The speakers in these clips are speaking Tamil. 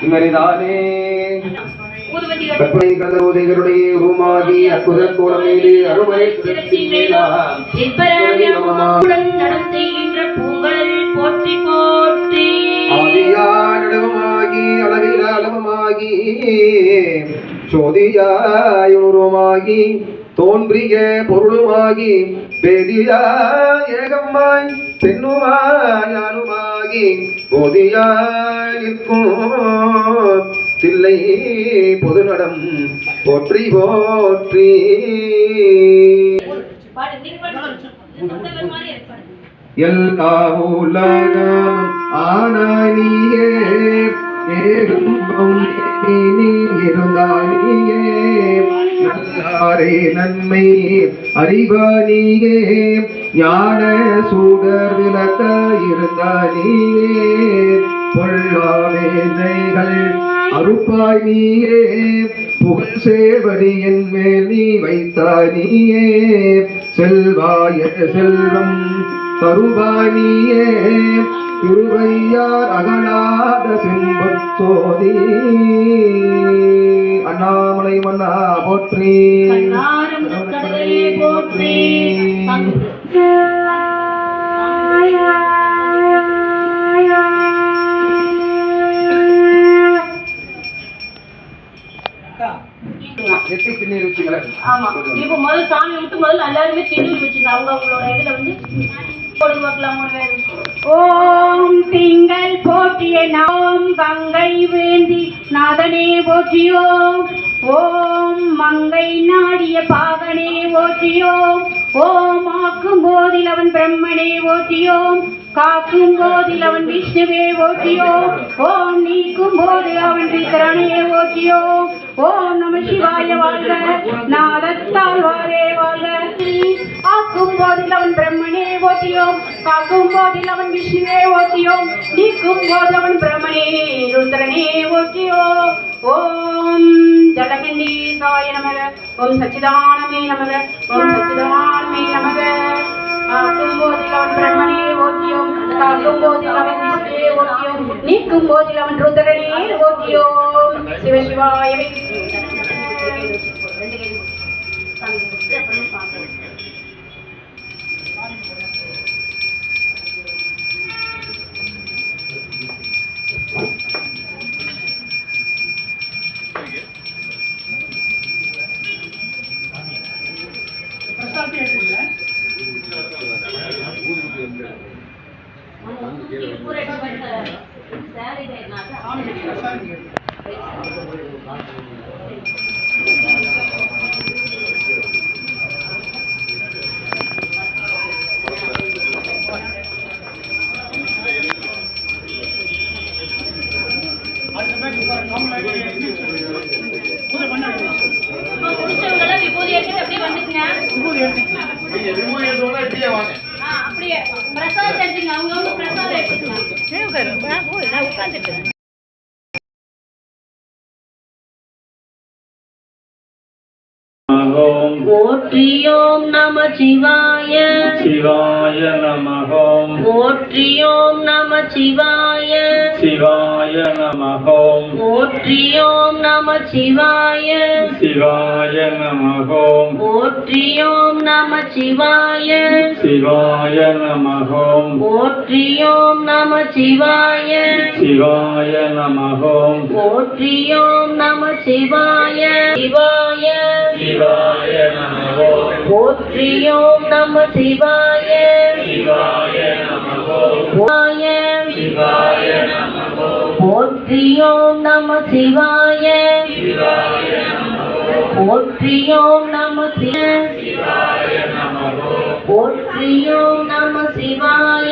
இவரிதானே கற்பனை கந்தரோதைகளுடைய உருமாகி அற்புத கோலமேடு அருமறை போற்றி போற்றி ஆதியானடமாகி அளவில் அளவமாகி சோதியாய் உருவமாகி தோன்றிய பொருளுமாகி வேதியாய் ஏகமாய் பெண்ணுமாய் அணுமாகி போதியாய் நிற்கும் தில்லை பொதுநடம் போற்றி போற்றி. எல்லா உலகம் ஆனானியே நீ இருந்தானியே நல்லாரே நன்மை அறிவானியே ஞான சூடர் விளக்க இருந்தானியே பொல்லாவேனைகள் அறுப்பாய் நீயே புகழ் சேவடியின் மேல் நீ வைத்தாய் நீயே செல்வாய செல்வம் தருவாய் நீயே திருவையார் அகலாத செம்பொற்சோதி அண்ணாமலை மன்னா போற்றி போற்றி. ஆமா இப்ப முதல்ல சாமி விட்டு முதல்ல எல்லாருமே திண்ணூர் வச்சுங்க அவங்க அவங்களோட இதுல வந்து ஓம் திங்கள் போற்றிய நாம் கங்கை வேந்தி நாதனே போற்றியோம் ஓம் மங்கை நாடிய பாகனே போற்றியோம் ஓம் ஆக்கும் போதில் அவன் பிரம்மனே போற்றியோம் காக்கும் போதில் அவன் விஷ்ணுவே போற்றியோம் ஓம் நீக்கும் போது அவன் விக்கிரனே போற்றியோம் ஓம் நம சிவாய வாழ்க நாதத்தால் வாரே வாழ்க ஆக்கும் போதில் அவன் பிரம்மனே போற்றியோம் காக்கும் போதில் அவன் விஷ்ணுவே போற்றியோம் நீக்கும் போது அவன் பிரம்மனே ருத்ரனே போற்றியோம் ஓம் ஜலகண்டீசாய நமக ஓம் சச்சிதானமே நமக ஓம் சச்சிதானமே நமக ஆக்கும் போதில் அவன் பிரம்மனே போற்றியோம் காக்கும் போதில் அவன் விஷ்ணுவே போற்றியோம் நீக்கும் போதில் அவன் ருத்ரனே போற்றியோம் சிவசிவாயவே. அப்படியே பிரசாதம் எடுத்துங்க அவங்க பிரசாதம் எடுத்துக்கலாம். போற்றியோம் நம சிவாய சிவாய நமஹோம் போற்றியோம் நம சிவாய சிவாய நமஹோம் போற்றியோம் நம சிவாய சிவாய நமஹோம் போற்றியோம் நம சிவாய சிவாய நமஹோம் போற்றியோம் நம சிவாய சிவாய நமஹோம் போற்றியோம் நம சிவாய சிவாய சிவாய நமஹோம் போற்றியோம் நம சிவாய சிவாய நமஹோம் சிவாய சிவாய நமஹோம் போற்றியோம் நம சிவாய சிவாய நமஹோம் போற்றியோம் நம சிவாய நமஹோம் போற்றியோம் நம சிவாய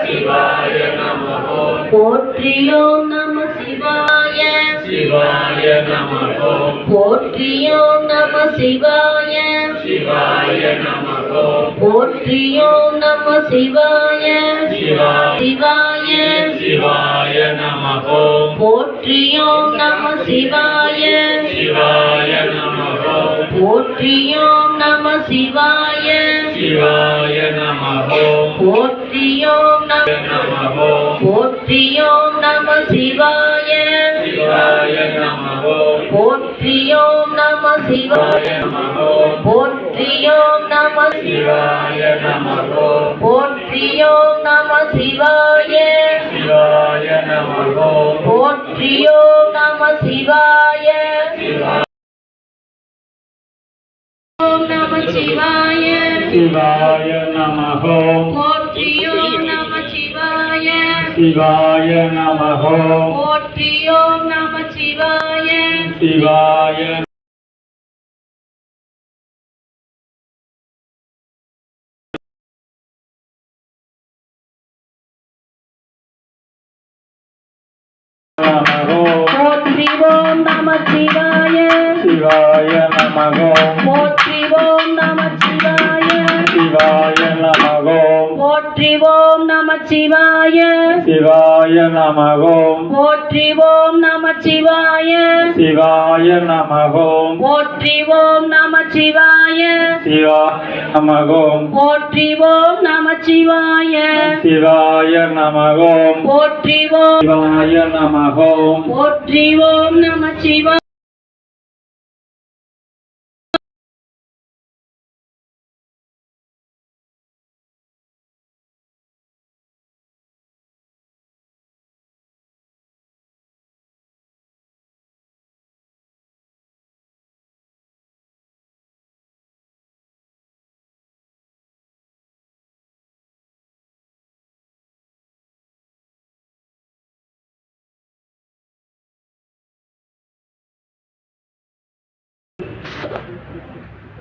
சிவாய நமஹோம் போற்றியோம் நம சிவாய சிவாய நமஹோம் போற்றியோம் நம சிவாய சிவாய நமஹோம் போற்றியோம் நம சிவாய சிவாய சிவாய நமஹோம் போற்றியோம் நம சிவாய சிவாய நமஹோம் போற்றியோம் நம சிவாய சிவாய நமஹோம் போற்றியோம் நம நமஹோம் போற்றியோம் நம சிவாய சிவாய சிவாய நம ஓம் போற்றியோம் நம சிவாய போற்றியோம் நம சிவாய நம ஓம் போற்றியோம் நம சிவாய சிவாய நம ஓம் போற்றியோம் நம சிவாய ஓம் நம சிவாய சிவாய நம ஓம் போற்றியோம் நம சிவாய சிவாய நம ஓம் போற்றியோம் நம சிவாய சிவாய நம ஓம் போற்றிவோம் நம சிவாய சிவாய நம ஓம் போற்றிவோம் நம சிவாய சிவாய நம ஓம் போற்றிவோம் நம சிவாய சிவாய நம ஓம் போற்றிவோம் நம சிவாய சிவாய நம ஓம் போற்றிவோம் நம சிவாய சிவாய நம ஓம் போற்றிவோம் நம சிவாய சிவாய நம ஓம் போற்றிவோம் சிவாய நம ஓம் போற்றிவோம் நம சிவாய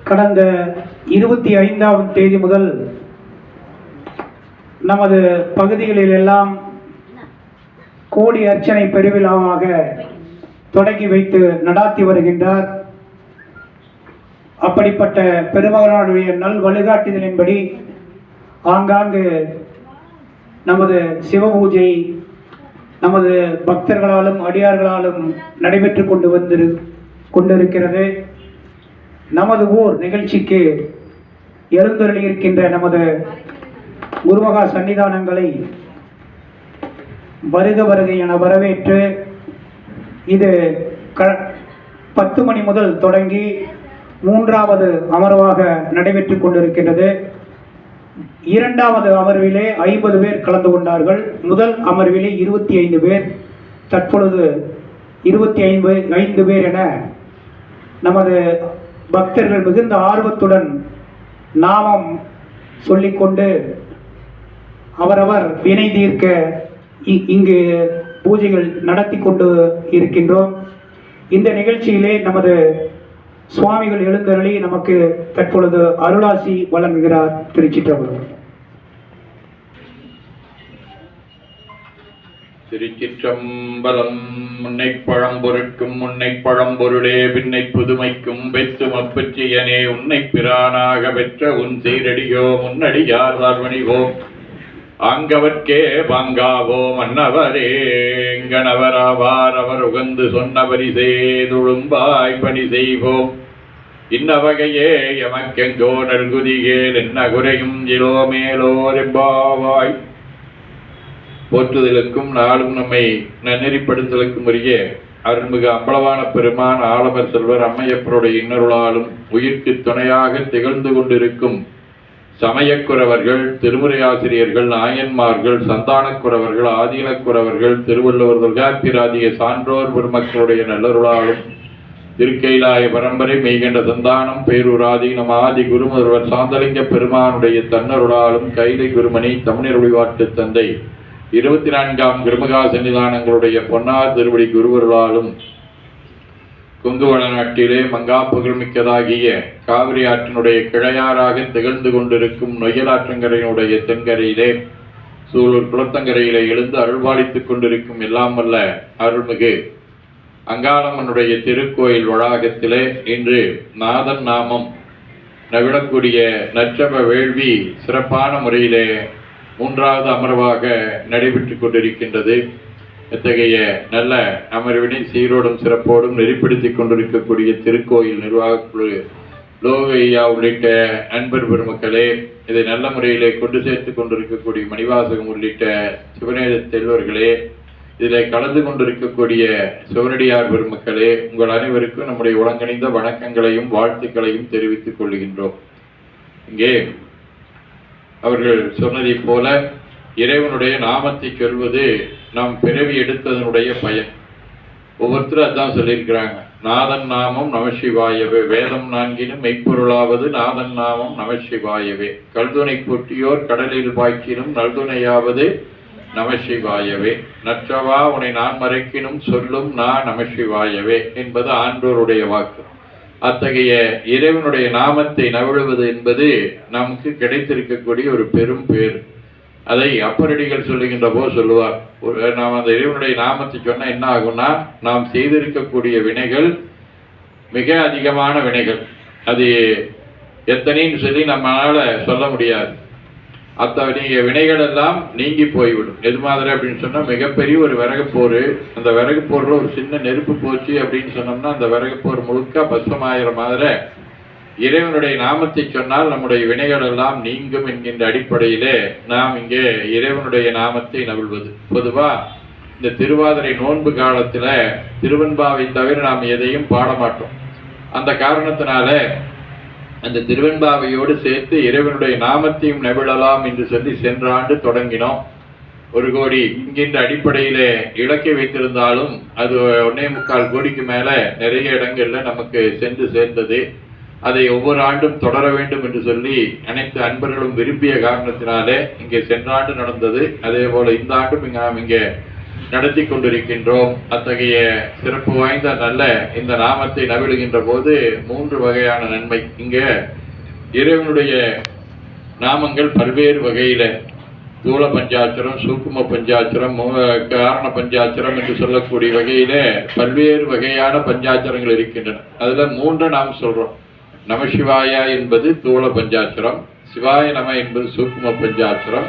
கடந்த 25ஆம் தேதி முதல் நமது பகுதிகளில் எல்லாம் கோடி அர்ச்சனை பெருவிழாவாக தொடங்கி வைத்து நடாத்தி வருகின்றார். அப்படிப்பட்ட பெருமகனுடைய நல் வழிகாட்டுதலின்படி ஆங்காங்கு நமது சிவபூஜை நமது பக்தர்களாலும் அடியார்களாலும் நடைபெற்று கொண்டிருக்கிறது. நமது ஊர் நிகழ்ச்சிக்கு எழுந்தருளியிருக்கின்ற நமது குருமகா சன்னிதானங்களை வருக வருக என வரவேற்று இது 10 மணி முதல் தொடங்கி 3வது அமர்வாக நடைபெற்று கொண்டிருக்கின்றது. 2வது அமர்விலே 50 பேர் கலந்து கொண்டார்கள். முதல் அமர்விலே 25 பேர், தற்பொழுது 25 பேர் என நமது பக்தர்கள் மிகுந்த ஆர்வத்துடன் நாமம் சொல்லிக்கொண்டு அவரவர் வினை தீர்க்க இங்கு பூஜைகள் நடத்தி கொண்டு இருக்கின்றோம். இந்த நிகழ்ச்சியிலே நமது சுவாமிகள் எழுந்தருளி நமக்கு தற்பொழுது அருளாசி வழங்குகிறார். திருச்சிற்றம்பலம். திருச்சிற்றம்பலம். முன்னை பழம்பொருட்கும் முன்னை பழம்பொருளே பின்னை புதுமைக்கும் பெற்றும் அப்பச்சியனே உன்னை பிரானாக பெற்ற உன் சீரடியோ முன்னடியார் தார்மணிவோம் ஆங்கவர்க்கே பாங்காவோ மன்னவரே எங்கனவராவார் அவர் உகந்து சொன்ன பரிசேதுழும்பாய் பணி செய்வோம் இன்னவகையே எமக்கெங்கோ நல்குதிகேல் என்ன குறையும் இலோ மேலோர் எம்பாவாய். போற்றுதலுக்கும் நாளும் நம்மை நன்னெறிப்படுத்தலுக்கும் உரிய அருள்மிகு அம்பலவான பெருமான் ஆலமர் செல்வர் அம்மையப்பருடைய இன்னருளாலும் உயிர்க்கு துணையாக திகழ்ந்து கொண்டிருக்கும் சமயக்குறவர்கள், திருமுறையாசிரியர்கள், நாயன்மார்கள், சந்தானக்குறவர்கள், ஆதீனக்குறவர்கள், திருவள்ளுவர் தொல்காப்பியராதிய சான்றோர் பெருமக்களுடைய நல்லருளாலும் திருக்கைலாய பரம்பரை மெய்கண்ட சந்தானம் பேரூராதீனம் ஆதி குருமுதல்வர் சாந்தலிங்க பெருமானுடைய தன்னருளாலும் கைலை குருமணி தமிழருளிவாட்டு தந்தை 24ஆம் குருமகா சன்னிதானங்களுடைய பொன்னார் திருவடி குருவர்களாலும் குங்குவள நாட்டிலே மங்கா புகழ்மிக்கதாகிய காவிரி ஆற்றினுடைய கிளையாறாக திகழ்ந்து கொண்டிருக்கும் நொய்யலாற்றங்கரையினுடைய தென்கரையிலே சூலூர் குளத்தங்கரையிலே எழுந்து அருள்பாலித்துக் கொண்டிருக்கும் எல்லாம் வல்ல அருள்மிகு அங்காளம்மனுடைய திருக்கோயில் வளாகத்திலே இன்று நாதன் நாமம் நவிடக்கூடிய நற்றப வேள்வி சிறப்பான முறையிலே 3வது அமர்வாக நடைபெற்று கொண்டிருக்கின்றது. இத்தகைய நல்ல அமர்வினை சீரோடும் சிறப்போடும் நெறிப்படுத்தி கொண்டிருக்கக்கூடிய திருக்கோயில் நிர்வாகக்குழு லோகையா உள்ளிட்ட நண்பர் பெருமக்களே, இதை நல்ல முறையிலே கொண்டு சேர்த்து கொண்டிருக்கக்கூடிய மணிவாசகம் உள்ளிட்ட சிவநேத செல்வர்களே, இதில் கலந்து கொண்டிருக்கக்கூடிய சிவனடியார் பெருமக்களே, உங்கள் அனைவருக்கும் நம்முடைய உலங்கணிந்த வணக்கங்களையும் வாழ்த்துக்களையும் தெரிவித்துக் கொள்கின்றோம். இங்கே அவர்கள் சொன்னதைப் போல இறைவனுடைய நாமத்தை சொல்வது நாம் பிறவி எடுத்ததனுடைய பயன். ஒவ்வொருத்தரும் அதான் சொல்லியிருக்கிறாங்க. நாதன் நாமம் நமசிவாயவே, வேதம் நான்கினும் மெய்ப்பொருளாவது நாதன் நாமம் நமசிவாயவே, கல்துணை போற்றியோர் கடலில் பாய்ச்சினும் நல்துணையாவது நமசிவாயவே, நற்றவா உன்னை நான் மறைக்கினும் சொல்லும் நான் நமசிவாயவே என்பது ஆன்றோருடைய வாக்கு. அத்தகைய இறைவனுடைய நாமத்தை நவிழுவது என்பது நமக்கு கிடைத்திருக்கக்கூடிய ஒரு பெரும் பேர். அதை அப்பரடிகள் சொல்லுகின்ற போது சொல்லுவார், நாம் அந்த இறைவனுடைய நாமத்தை சொன்னால் என்ன ஆகும்னா, நாம் செய்திருக்கக்கூடிய வினைகள் மிக அதிகமான வினைகள், அது எத்தனைன்னு சொல்லி நம்மளால சொல்ல முடியாது. அத்தகைய வினைகள் எல்லாம் நீங்கி போய்விடும். எது மாதிரி அப்படின்னு சொன்னால், மிகப்பெரிய ஒரு விறகுப்போர், அந்த விறகுப்போரில் ஒரு சின்ன நெருப்பு போச்சு அப்படின்னு சொன்னோம்னா அந்த விறகுப்போர் முழுக்க பஸ்வமாகிற மாதிரி இறைவனுடைய நாமத்தை சொன்னால் நம்முடைய வினைகள் எல்லாம் நீங்கும் என்கின்ற அடிப்படையிலே நாம் இங்கே இறைவனுடைய நாமத்தை நவிழ்வது. பொதுவா இந்த திருவாதிரை நோன்பு காலத்துல திருவெண்பாவை தவிர நாம் எதையும் பாட மாட்டோம். அந்த காரணத்தினால அந்த திருவெண்பாவையோடு சேர்த்து இறைவனுடைய நாமத்தையும் நவிழலாம் என்று சொல்லி சென்ற ஆண்டு தொடங்கினோம். 1 கோடி என்கின்ற அடிப்படையிலே இலக்கை வைத்திருந்தாலும் அது 1.25 கோடிக்கு மேல நிறைய இடங்கள்ல நமக்கு சென்று சேர்ந்தது. அதை ஒவ்வொரு ஆண்டும் தொடர வேண்டும் என்று சொல்லி அனைத்து அன்பர்களும் விரும்பிய காரணத்தினாலே இங்கே சென்ற ஆண்டு நடந்தது. அதே போல இந்த ஆண்டும் நாம் இங்கே நடத்தி கொண்டிருக்கின்றோம். அத்தகைய சிறப்பு வாய்ந்த நல்ல இந்த நாமத்தை நவிழுகின்ற போது 3 வகையான நன்மை. இங்கே இறைவனுடைய நாமங்கள் பல்வேறு வகையில தூள பஞ்சாட்சரம், சூக்கும பஞ்சாட்சரம், காரண பஞ்சாட்சரம் என்று சொல்லக்கூடிய வகையில பல்வேறு வகையான பஞ்சாட்சரங்கள் இருக்கின்றன. அதுல 3 நாம் சொல்றோம். நமசிவாயா என்பது தூள பஞ்சாட்சரம், சிவாய நம என்பது சூக்கும பஞ்சாட்சரம்,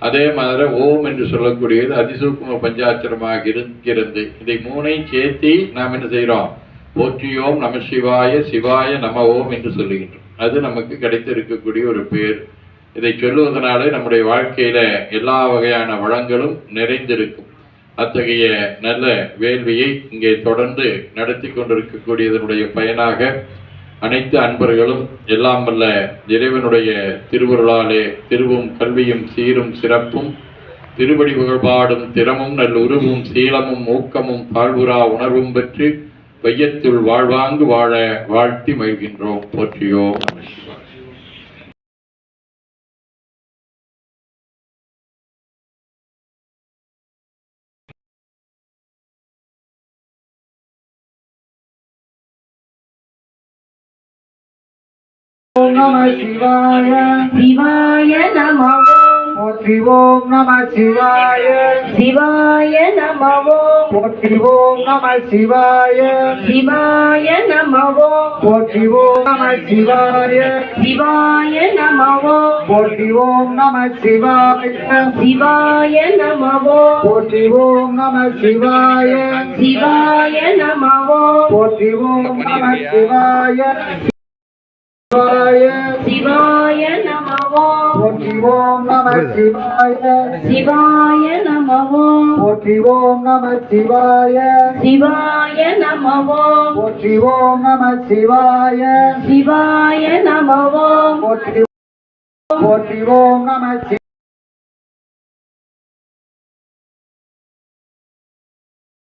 அதே மாதிரி ஓம் என்று சொல்லக்கூடியது அதிசூக்கும பஞ்சாட்சரமாக இருக்கிறது. இதை 3ஐயும் சேர்த்தி நாம் என்ன செய்கிறோம்? போற்றியோம் நமசிவாய சிவாய நம ஓம் என்று சொல்லுகின்றோம். அது நமக்கு கிடைத்திருக்கக்கூடிய ஒரு பேர். இதை சொல்லுவதனாலே நம்முடைய வாழ்க்கையில எல்லா வகையான வளங்களும் நிறைந்திருக்கும். அத்தகைய நல்ல வேள்வியை இங்கே தொடர்ந்து நடத்தி கொண்டிருக்கக்கூடியதனுடைய பயனாக அனைத்து அன்பர்களும் எல்லாம் வல்ல இறைவனுடைய திருவருளாலே திருவும் கல்வியும் சீரும் சிறப்பும் திருவடி புகழ்பாடும் திறமும் நல்லுருவும் சீலமும் ஊக்கமும் தாழ்வுரா உணர்வும் பெற்று வையத்துள் வாழ்வாங்கு வாழ வாழ்த்தி மகிழ்கின்றோம். போற்றியோம் நமசிவாய. ஓம் நம சிவாய சிவாய நமோ போற்றி. ஓம் நம சிவாய சிவாய நமோ போற்றி. ஓம் நம சிவாய சிவாய நமோ போற்றி. ஓம் நம சிவாய சிவாய நமோ போற்றி. ஓம் நம சிவாய சிவாய நமோ போற்றி. ஓம் நம சிவாய சிவாய நமோ போற்றி. ஓம் நம சிவாய சிவாய நமோ போற்றி. ஓம் நம சிவாய சிவாய நமோ போற்றி. ஓம் நம சிவாய சிவாய நமோ போற்றி. ஓம் நம சிவாய சிவாய நமோ போற்றி. போற்றி. ஓம் நம